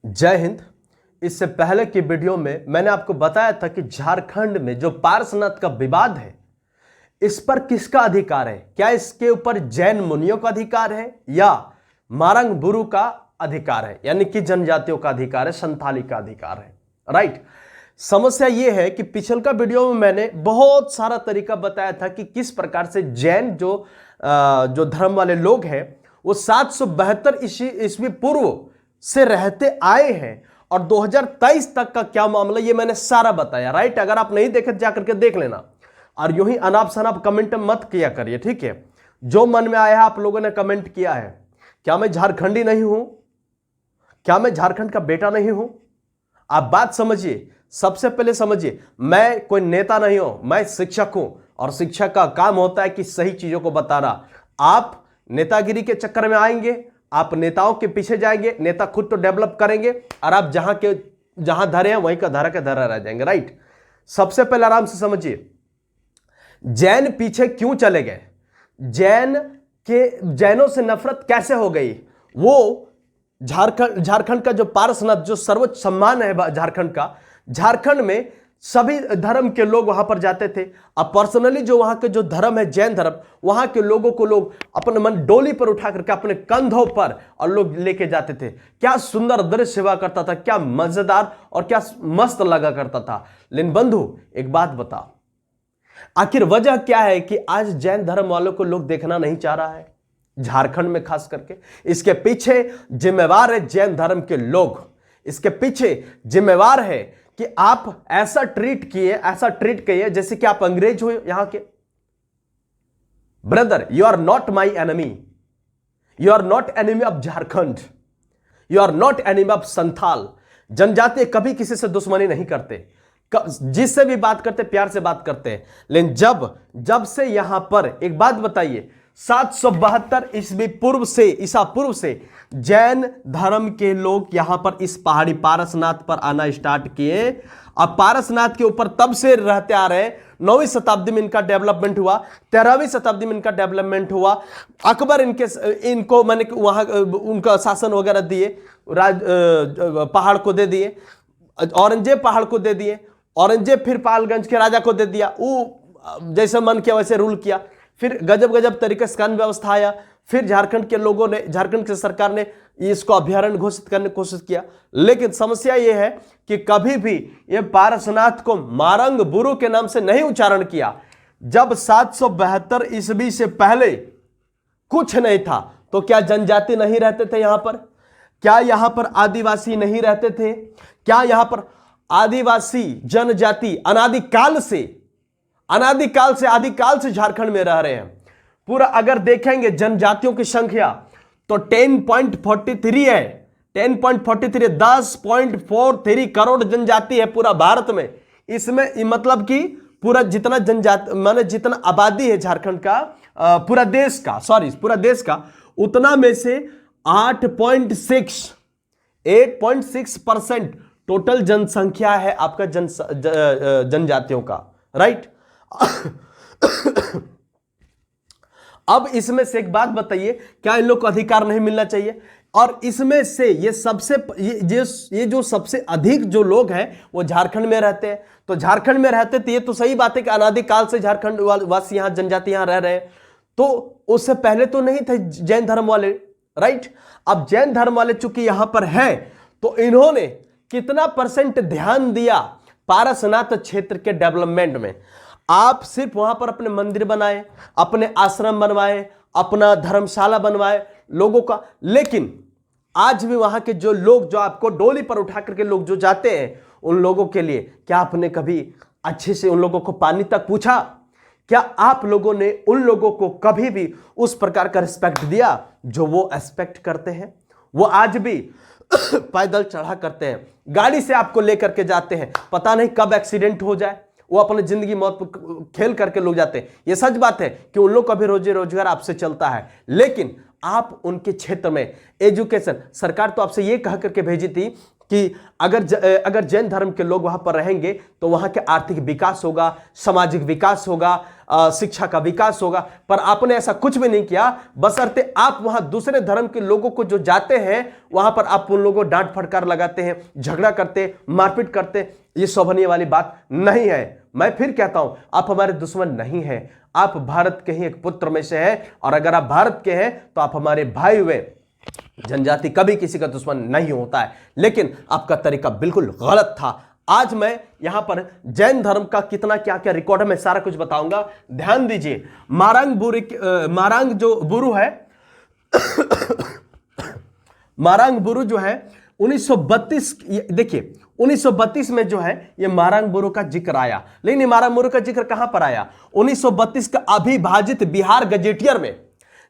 जय हिंद। इससे पहले की वीडियो में मैंने आपको बताया था कि झारखंड में जो पारसनाथ का विवाद है, इस पर किसका अधिकार है। क्या इसके ऊपर जैन मुनियों का अधिकार है या मारंग बुरु का अधिकार है, यानी कि जनजातियों का अधिकार है, संथाली का अधिकार है। राइट। समस्या यह है कि पिछलका वीडियो में मैंने बहुत सारा तरीका बताया था कि किस प्रकार से जैन जो धर्म वाले लोग हैं वो 772 ईस्वी पूर्व से रहते आए हैं और 2023 तक का क्या मामला, ये मैंने सारा बताया। राइट। अगर आप नहीं देखे जाकर के देख लेना और यूं ही अनाप शनाप कमेंट मत किया करिए, ठीक है। जो मन में आया है आप लोगों ने कमेंट किया है। क्या मैं झारखंडी नहीं हूं? क्या मैं झारखंड का बेटा नहीं हूं? आप बात समझिए। सबसे पहले समझिए, मैं कोई नेता नहीं हूं, मैं शिक्षक हूं और शिक्षक का काम होता है कि सही चीजों को बताना। आप नेतागिरी के चक्कर में आएंगे, आप नेताओं के पीछे जाएंगे, नेता खुद तो डेवलप करेंगे और आप जहां धरे हैं वहीं का धरा के धरा रह जाएंगे। राइट। सबसे पहले आराम से समझिए, जैन पीछे क्यों चले गए, जैनों से नफरत कैसे हो गई। वो झारखंड का जो पारसनाथ, जो सर्वोच्च सम्मान है झारखंड का, झारखंड में सभी धर्म के लोग वहां पर जाते थे। अब पर्सनली जो वहां के जो धर्म है, जैन धर्म, वहां के लोगों को लोग अपने मन डोली पर उठा करके अपने कंधों पर और लोग लेके जाते थे। क्या सुंदर दृश्य सेवा करता था, क्या मजेदार और क्या मस्त लगा करता था। लेकिन बंधु एक बात बता, आखिर वजह क्या है कि आज जैन धर्म वालों को लोग देखना नहीं चाह रहा है, झारखंड में खास करके? इसके पीछे जिम्मेवार है जैन धर्म के लोग। इसके पीछे जिम्मेवार है कि आप ऐसा ट्रीट किए जैसे कि आप अंग्रेज हो यहां के। Brother, you are not my enemy, you are not enemy of Jharkhand, you are not enemy of Santhal. जनजाति कभी किसी से दुश्मनी नहीं करते, जिससे भी बात करते प्यार से बात करते हैं। लेकिन जब से यहां पर एक बात बताइए, 772 ईसा पूर्व से जैन धर्म के लोग यहां पर इस पहाड़ी पारसनाथ पर आना स्टार्ट किए। अब पारसनाथ के ऊपर तब से रहते आ रहे। 9वीं शताब्दी में इनका डेवलपमेंट हुआ, 13वीं शताब्दी में इनका डेवलपमेंट हुआ। अकबर इनको मैंने वहां उनका शासन वगैरह दिए, पहाड़ को दे दिए, औरंगजेब पहाड़ को दे दिए, औरंगजेब फिर पालगंज के राजा को दे दिया, वो जैसे मन किया वैसे रूल किया। फिर गजब तरीके से कानून व्यवस्था आया। फिर झारखंड के लोगों ने, झारखंड की सरकार ने इसको अभयारण्य घोषित करने की कोशिश किया। लेकिन समस्या यह है कि कभी भी यह पारसनाथ को मारंग बुरु के नाम से नहीं उच्चारण किया। जब 772 ईस्वी से पहले कुछ नहीं था तो क्या जनजाति नहीं रहते थे यहां पर? क्या यहां पर आदिवासी नहीं रहते थे? क्या यहां पर आदिवासी जनजाति अनादिकाल से आदिकाल से झारखंड में रह रहे हैं? पूरा अगर देखेंगे जनजातियों की संख्या तो 10.43 है। 10.43 करोड़ जनजाति है पूरा भारत में। इसमें मतलब कि पूरा जितना जनजाति माने जितना आबादी है झारखंड का, पूरा देश का उतना में से 8.6% टोटल जनसंख्या है आपका जनजातियों का। राइट। अब इसमें से एक बात बताइए, क्या इन लोग को अधिकार नहीं मिलना चाहिए? और इसमें से ये जो सबसे अधिक जो लोग हैं वो झारखंड में रहते हैं। तो झारखंड में रहते थे, ये तो सही बात है कि अनादिकाल से झारखंड वासी यहां जनजाति यहां रह रहे हैं। तो उससे पहले तो नहीं थे जैन धर्म वाले। राइट। अब जैन धर्म वाले चूंकि यहां पर है तो इन्होंने कितना % ध्यान दिया पारसनाथ क्षेत्र के डेवलपमेंट में? आप सिर्फ वहां पर अपने मंदिर बनाए, अपने आश्रम बनवाए, अपना धर्मशाला बनवाए लोगों का। लेकिन आज भी वहां के जो लोग, जो आपको डोली पर उठा करके लोग जो जाते हैं, उन लोगों के लिए क्या आपने कभी अच्छे से उन लोगों को पानी तक पूछा? क्या आप लोगों ने उन लोगों को कभी भी उस प्रकार का रिस्पेक्ट दिया जो वो एक्सपेक्ट करते हैं? वो आज भी पैदल चढ़ा करते हैं, गाड़ी से आपको लेकर के जाते हैं, पता नहीं कब एक्सीडेंट हो जाए। वो अपने जिंदगी मौत पर खेल करके लोग जाते हैं। ये सच बात है कि उन लोग का भी रोजगार आपसे चलता है। लेकिन आप उनके क्षेत्र में एजुकेशन, सरकार तो आपसे ये कह करके भेजी थी कि अगर जैन धर्म के लोग वहां पर रहेंगे तो वहां के आर्थिक विकास होगा, सामाजिक विकास होगा, शिक्षा का विकास होगा। पर आपने ऐसा कुछ भी नहीं किया, बशर्ते आप वहां दूसरे धर्म के लोगों को जो जाते हैं वहां पर आप उन लोगों को डांट फटकार लगाते हैं, झगड़ा करते, मारपीट करते। ये शोभनीय वाली बात नहीं है। मैं फिर कहता हूं, आप हमारे दुश्मन नहीं हैं, आप भारत के ही एक पुत्र में से हैं, और अगर आप भारत के हैं तो आप हमारे भाई हुए। जनजाति कभी किसी का दुश्मन नहीं होता है, लेकिन आपका तरीका बिल्कुल गलत था। आज मैं यहां पर जैन धर्म का कितना क्या क्या रिकॉर्ड है मैं सारा कुछ बताऊंगा। ध्यान दीजिए, मारांग जो बुरु है मारांग बुरु जो है 1932, देखिए 1932 में जो है ये मारांग बुरु का जिक्र आया। लेकिन ये मारांग बुरु का जिक्र कहां पर आया? 1932 का अविभाजित बिहार गजेटियर में,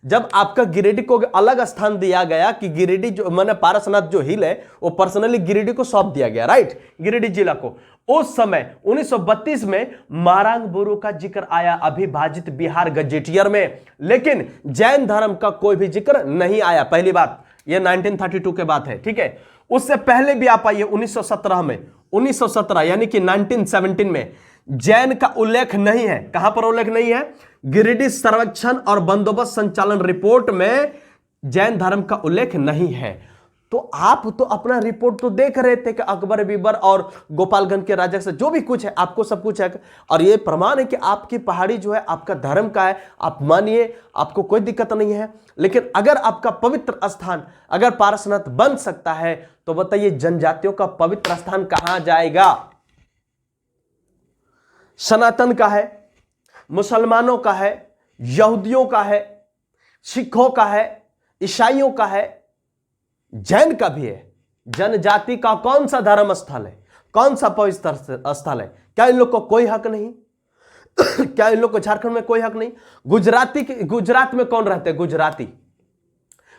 जब आपका गिरिडीह को अलग स्थान दिया गया कि गिरिडीह जो मैंने पारसनाथ जो हिल है वो पर्सनली गिरिडीह को सौंप दिया गया, राइट, गिरिडीह जिला को। उस समय 1932 में मारांग बुरु का जिक्र आया अविभाजित बिहार गजेटियर में, लेकिन जैन धर्म का कोई भी जिक्र नहीं आया। पहली बात, ये 1932 के बात है, ठीक है। उससे पहले भी आप आइए 1917 में, 1917 यानी कि 1917 में जैन का उल्लेख नहीं है। कहां पर उल्लेख नहीं है? गिरिडीह सर्वेक्षण और बंदोबस्त संचालन रिपोर्ट में जैन धर्म का उल्लेख नहीं है। तो आप तो अपना रिपोर्ट तो देख रहे थे कि अकबर बीबर और गोपालगंज के राजा से जो भी कुछ है आपको सब कुछ है, और ये प्रमाण है कि आपकी पहाड़ी जो है आपका धर्म का है, आप मानिए, आपको कोई दिक्कत नहीं है। लेकिन अगर आपका पवित्र स्थान अगर पारसनाथ बन सकता है तो बताइए जनजातियों का पवित्र स्थान कहां जाएगा? सनातन का है, मुसलमानों का है, यहूदियों का है, सिखों का है, ईसाइयों का है, जैन का भी है। जनजाति का कौन सा धर्म स्थल है, कौन सा पवित्र स्थल है? क्या इन लोग को कोई हक नहीं? क्या इन लोग को झारखंड में कोई हक नहीं? गुजरात में कौन रहते हैं? गुजराती।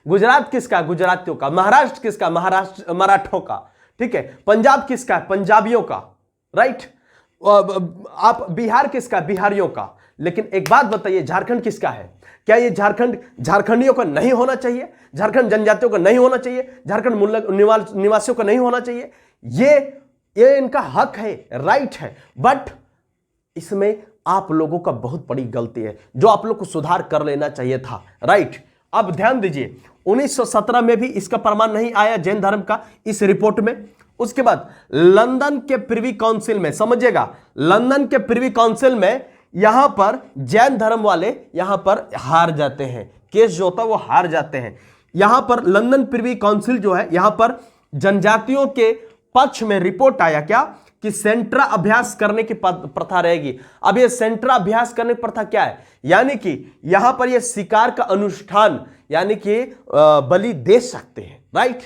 गुजरात किसका? गुजरातियों का। महाराष्ट्र किसका? महाराष्ट्र मराठों का, ठीक है। पंजाब किसका? पंजाबियों का, राइट। आप बिहार किसका? बिहारियों का। लेकिन एक बात बताइए, झारखंड किसका है? क्या ये झारखंड झारखंडियों का नहीं होना चाहिए? झारखंड जनजातियों का नहीं होना चाहिए? झारखंड निवासियों का नहीं होना चाहिए? ये इनका हक है, राइट है। बट इसमें आप लोगों का बहुत बड़ी गलती है जो आप लोग को सुधार कर लेना चाहिए था, राइट। अब ध्यान दीजिए, 1917 में भी इसका प्रमाण नहीं आया जैन धर्म का इस रिपोर्ट में। उसके बाद लंदन के प्रिवी काउंसिल में, समझिएगा, लंदन के प्रिवी काउंसिल में यहां पर जैन धर्म वाले यहां पर हार जाते हैं, केस जो होता है वो हार जाते हैं। यहां पर लंदन प्रिवी काउंसिल जो है यहां पर जनजातियों के पक्ष में रिपोर्ट आया क्या कि सेंट्रा अभ्यास करने की प्रथा रहेगी। अब ये सेंट्रा अभ्यास करने की प्रथा क्या है? यानी कि यहां पर ये शिकार का अनुष्ठान यानी कि बलि दे सकते हैं, राइट।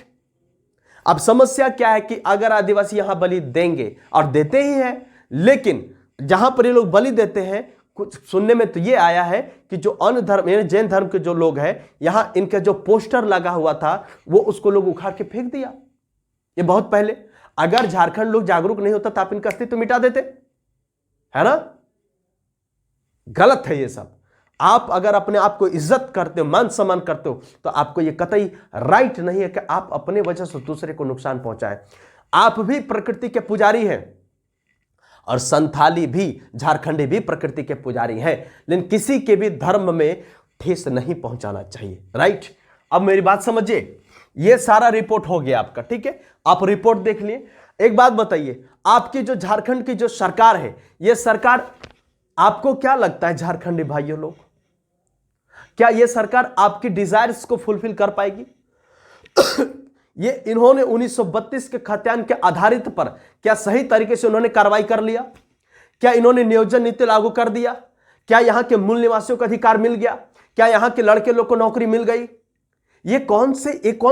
अब समस्या क्या है कि अगर आदिवासी यहां बलि देंगे और देते ही हैं, लेकिन जहां पर ये लोग बलि देते हैं, कुछ सुनने में तो ये आया है कि जो अन्य धर्म यानी जैन धर्म के जो लोग हैं यहां इनका जो पोस्टर लगा हुआ था वो उसको लोग उखाड़ के फेंक दिया। ये बहुत पहले। अगर झारखंड लोग जागरूक नहीं होता तो आप इनका अस्तित्व मिटा देते, है ना। गलत है ये सब। आप अगर अपने आप को इज्जत करते हो, मान सम्मान करते हो, तो आपको ये कतई राइट नहीं है कि आप अपने वजह से दूसरे को नुकसान पहुंचाएं। आप भी प्रकृति के पुजारी हैं और संथाली भी, झारखंडी भी प्रकृति के पुजारी हैं, लेकिन किसी के भी धर्म में ठेस नहीं पहुंचाना चाहिए, राइट। अब मेरी बात समझिए, ये सारा रिपोर्ट हो गया आपका, ठीक है। आप रिपोर्ट देख लिए। एक बात बताइए, आपकी जो झारखंड की जो सरकार है, ये सरकार, आपको क्या लगता है झारखंडी भाइयों लोग, क्या ये सरकार आपकी डिजायर्स को फुलफिल कर पाएगी? ये इन्होंने 1932 के खतियान के आधारित पर क्या सही तरीके से उन्होंने कार्रवाई कर लिया? क्या इन्होंने नियोजन नीति लागू कर दिया? क्या यहां के मूल निवासियों को अधिकार मिल गया? क्या यहां के लड़के लोग को नौकरी मिल गई? ये कौन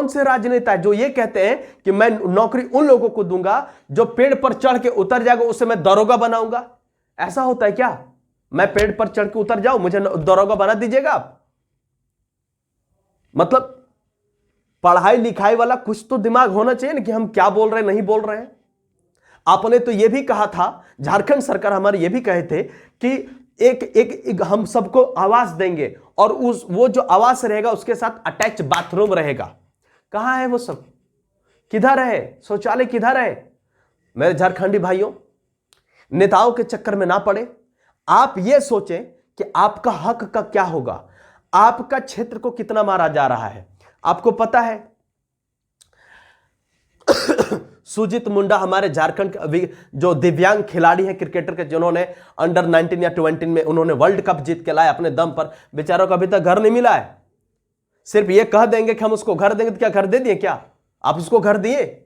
से राजनेता है जो ये कहते हैं कि मैं नौकरी उन लोगों को दूंगा जो पेड़ पर चढ़ के उतर जाएगा, उसे मैं दरोगा बनाऊंगा? ऐसा होता है क्या? मैं पेड़ पर चढ़ के उतर जाऊं, मुझे दरोगा बना दीजिएगा आप? मतलब पढ़ाई लिखाई वाला कुछ तो दिमाग होना चाहिए ना कि हम क्या बोल रहे हैं, नहीं बोल रहे हैं। आपने तो यह भी कहा था, झारखंड सरकार हमारे ये भी कहे थे कि एक हम सबको आवास देंगे और वो जो आवास रहेगा उसके साथ अटैच बाथरूम रहेगा। कहां है वो सब? किधर है शौचालय, किधर है? मेरे झारखंडी भाइयों, नेताओं के चक्कर में ना पड़े। आप यह सोचें कि आपका हक का क्या होगा, आपका क्षेत्र को कितना मारा जा रहा है। आपको पता है सुजीत मुंडा हमारे झारखंड जो दिव्यांग खिलाड़ी हैं क्रिकेटर के, जिन्होंने अंडर 19 या 20 में उन्होंने वर्ल्ड कप जीत के लाए अपने दम पर, बेचारों को अभी तक घर नहीं मिला है। सिर्फ ये कह देंगे कि हम उसको घर देंगे, तो क्या घर दे दिए? क्या आप उसको घर दिए?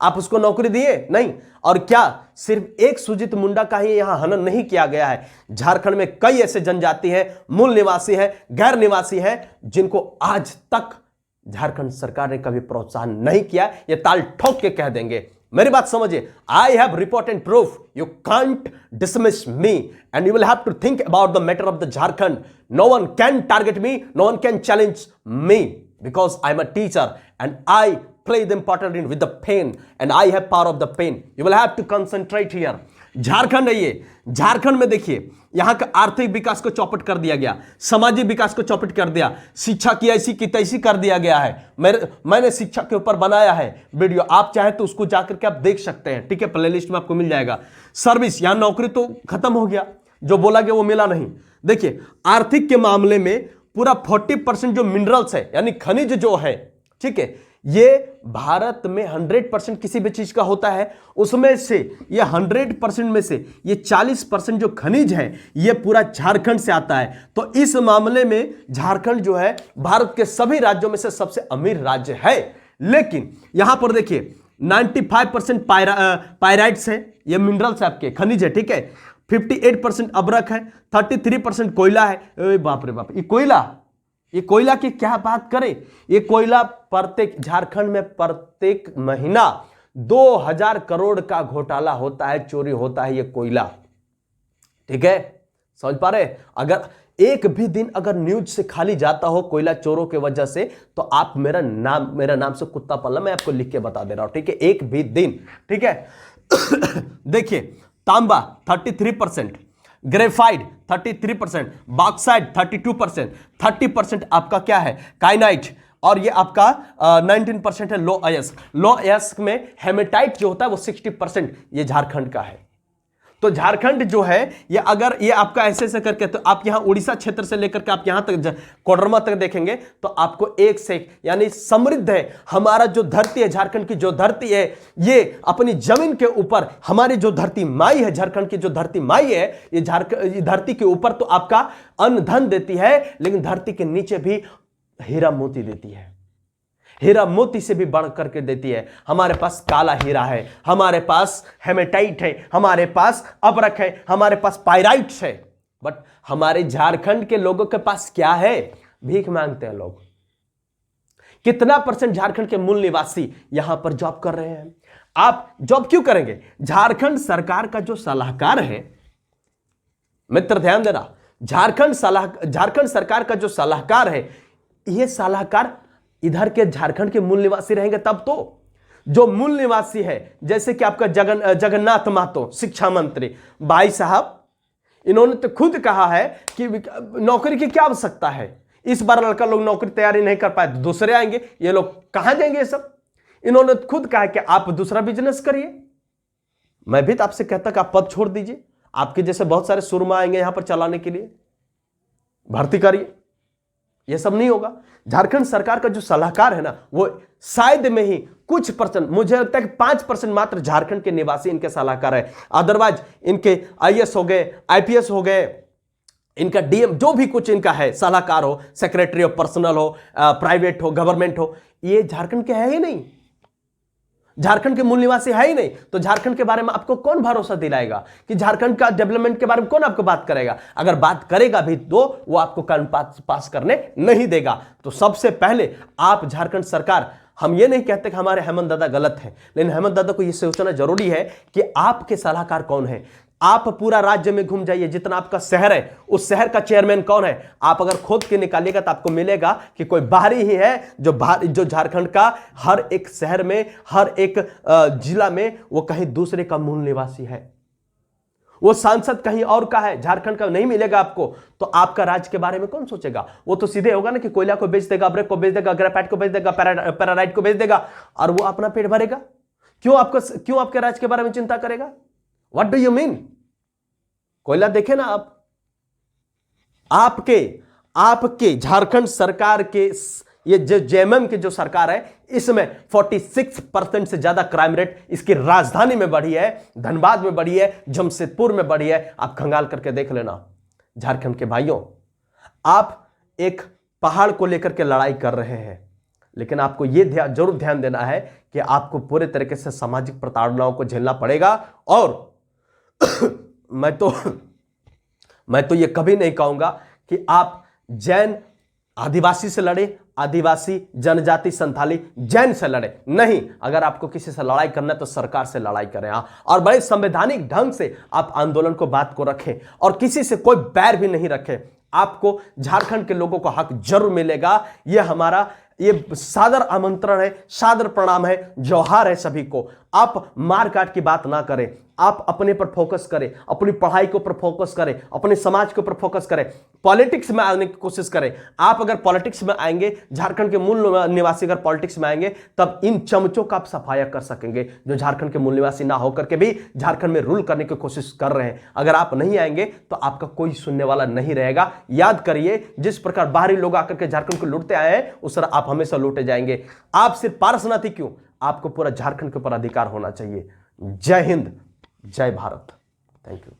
आप उसको नौकरी दिए? नहीं। और क्या सिर्फ एक सुजीत मुंडा का ही यहां हनन नहीं किया गया है, झारखंड में कई ऐसे जनजाति हैं, मूल निवासी हैं, गैर निवासी हैं, जिनको आज तक झारखंड सरकार ने कभी प्रोत्साहन नहीं किया। ये ताल ठोक के कह देंगे। मेरी बात समझिए, I have report and proof, you can't dismiss me and you will have to think about the matter of the Jharkhand. No one can target me, no one can challenge me, because I am a teacher and I play the important in with the pain and I have power of the pain. You will have to concentrate here. Jharkhand है ये। झारखंड में देखिए, यहां का आर्थिक विकास को चौपट कर दिया गया, सामाजिक विकास को चौपट कर दिया, शिक्षा की ऐसी की तैसी कर दिया गया है। मैंने शिक्षा के ऊपर बनाया है वीडियो, आप चाहे तो उसको जाकर के आप देख सकते हैं, ठीक है, प्लेलिस्ट में आपको मिल जाएगा। सर्विस, यहां नौकरी तो खत्म हो गया, जो बोला गया वो मिला नहीं। देखिए आर्थिक के मामले में पूरा 40% जो मिनरल्स है यानी खनिज जो है, ठीक है, ये भारत में 100% किसी भी चीज का होता है, उसमें से ये 100% में से ये 40% जो खनिज है ये पूरा झारखंड से आता है। तो इस मामले में झारखंड जो है भारत के सभी राज्यों में से सबसे अमीर राज्य है। लेकिन यहां पर देखिए 95% पायराइट्स है, ये मिनरल्स है, आपके खनिज है, ठीक है, 58% अब्रक है, 33% कोयला है। बाप रे बाप, ये कोयला की क्या बात करें। ये कोयला प्रत्येक झारखंड में प्रत्येक महीना 2000 करोड़ का घोटाला होता है, चोरी होता है ये कोयला, ठीक है, समझ पा रहे। अगर एक भी दिन अगर न्यूज से खाली जाता हो कोयला चोरों की वजह से, तो आप मेरा नाम से कुत्ता पालना, मैं आपको लिख के बता दे रहा हूं, ठीक है, एक भी दिन, ठीक है। देखिए तांबा 33%, ग्रेफाइट 33%, बॉक्साइट 32%, 30% आपका क्या है काइनाइट, और ये आपका 19% है लो अयस्क में हेमेटाइट जो होता है वो 60% ये झारखंड का है। तो झारखंड जो है ये अगर ये आपका ऐसे करके, तो आप यहां उड़ीसा क्षेत्र से लेकर के आप यहां तक कोडरमा तक देखेंगे तो आपको एक से एक यानी समृद्ध है। हमारा जो धरती है, झारखंड की जो धरती है, ये अपनी जमीन के ऊपर, हमारी जो धरती माई है, झारखंड की जो धरती माई है, ये धरती के ऊपर तो आपका अन्न धन देती है, लेकिन धरती के नीचे भी हीरा मोती देती है, हीरा मोती से भी बढ़ करके देती है। हमारे पास काला हीरा है, हमारे पास हेमेटाइट है, हमारे पास अब्रक है, हमारे पास पायराइट्स है। बट हमारे झारखंड के लोगों के पास क्या है? भीख मांगते हैं लोग। कितना % झारखंड के मूल निवासी यहां पर जॉब कर रहे हैं? आप जॉब क्यों करेंगे? झारखंड सरकार का जो सलाहकार है, मित्र ध्यान देना, झारखंड सरकार का जो सलाहकार है, यह सलाहकार इधर के झारखंड के मूल निवासी रहेंगे तब तो। जो मूल निवासी है, जैसे कि आपका जगन्नाथ महतो शिक्षा मंत्री भाई साहब, इन्होंने तो खुद कहा है कि नौकरी की क्या आवश्यकता है, इस बार लड़का लोग नौकरी तैयारी नहीं कर पाए तो दूसरे आएंगे, ये लोग कहां जाएंगे ये सब। इन्होंने खुद कहा कि आप दूसरा बिजनेस करिए। मैं भी तो आपसे कहता कि आप पद छोड़ दीजिए, आपके जैसे बहुत सारे सुरमा आएंगे यहां पर चलाने के लिए, भर्ती करिए। यह सब नहीं होगा। झारखंड सरकार का जो सलाहकार है ना, वो शायद में ही कुछ %, मुझे लगता है कि 5% मात्र झारखंड के निवासी इनके सलाहकार है। अदरवाइज इनके IAS हो गए, IPS हो गए, इनका DM जो भी कुछ इनका है, सलाहकार हो, सेक्रेटरी ऑफ पर्सनल हो, प्राइवेट हो, गवर्नमेंट हो, ये झारखंड के है ही नहीं, झारखंड के मूल निवासी है ही नहीं। तो झारखंड के बारे में आपको कौन भरोसा दिलाएगा कि झारखंड का डेवलपमेंट के बारे में कौन आपको बात करेगा? अगर बात करेगा भी तो वो आपको कानून पास करने नहीं देगा। तो सबसे पहले आप झारखंड सरकार, हम ये नहीं कहते कि हमारे हेमंत दादा गलत है, लेकिन हेमंत दादा को यह सोचना जरूरी है कि आपके सलाहकार कौन है। आप पूरा राज्य में घूम जाइए, जितना आपका शहर है उस शहर का चेयरमैन कौन है, आप अगर खोद के निकालिएगा तो आपको मिलेगा कि कोई बाहरी ही है जो झारखंड का हर एक शहर में, हर एक जिला में वो कहीं दूसरे का मूल निवासी है। वो सांसद कहीं और का है, झारखंड का नहीं मिलेगा आपको, तो आपका राज्य के बारे में कौन सोचेगा? वो तो सीधे होगा ना कि कोयला को बेच देगा, ब्रेक को बेच देगा, ग्रेफाइट को बेच देगा, पैराराइट को बेच देगा और वो अपना पेट भरेगा। क्यों आपके राज्य के बारे में चिंता करेगा? What do you mean? कोयला देखे ना आपके झारखंड सरकार के ये जो जेएमएम की जो सरकार है, इसमें 46% से ज्यादा क्राइम रेट इसकी राजधानी में बढ़ी है, धनबाद में बढ़ी है, जमशेदपुर में बढ़ी है। आप खंगाल करके देख लेना। झारखंड के भाइयों, आप एक पहाड़ को लेकर के लड़ाई कर रहे हैं, लेकिन आपको यह जरूर ध्यान देना है कि आपको पूरे तरीके से सामाजिक प्रताड़नाओं को झेलना पड़ेगा। और मैं तो यह कभी नहीं कहूंगा कि आप जैन आदिवासी से लड़े, आदिवासी जनजाति संथाली जैन से लड़े, नहीं। अगर आपको किसी से लड़ाई करना है तो सरकार से लड़ाई करें और बड़े संवैधानिक ढंग से आप आंदोलन को बात को रखें और किसी से कोई बैर भी नहीं रखें। आपको झारखंड के लोगों को हक जरूर मिलेगा। यह हमारा सादर आमंत्रण है, सादर प्रणाम है, जोहार है सभी को। आप मार काट की बात ना करें, आप अपने पर फोकस करें, अपनी पढ़ाई के ऊपर फोकस करें, अपने समाज के ऊपर फोकस करें, पॉलिटिक्स में आने की कोशिश करें। आप अगर पॉलिटिक्स में आएंगे, झारखंड के मूल निवासी अगर पॉलिटिक्स में आएंगे, तब इन चमचों का आप सफाया कर सकेंगे जो झारखंड के मूल निवासी ना होकर के भी झारखंड में रूल करने की कोशिश कर रहे हैं। अगर आप नहीं आएंगे तो आपका कोई सुनने वाला नहीं रहेगा। याद करिए, जिस प्रकार बाहरी लोग आकर के झारखंड को लूटते आए हैं, उस तरह आप हमेशा लूटे जाएंगे। आप सिर्फ पारसनाथी क्यों, आपको पूरा झारखंड के ऊपर अधिकार होना चाहिए। जय हिंद, जय भारत। Thank you.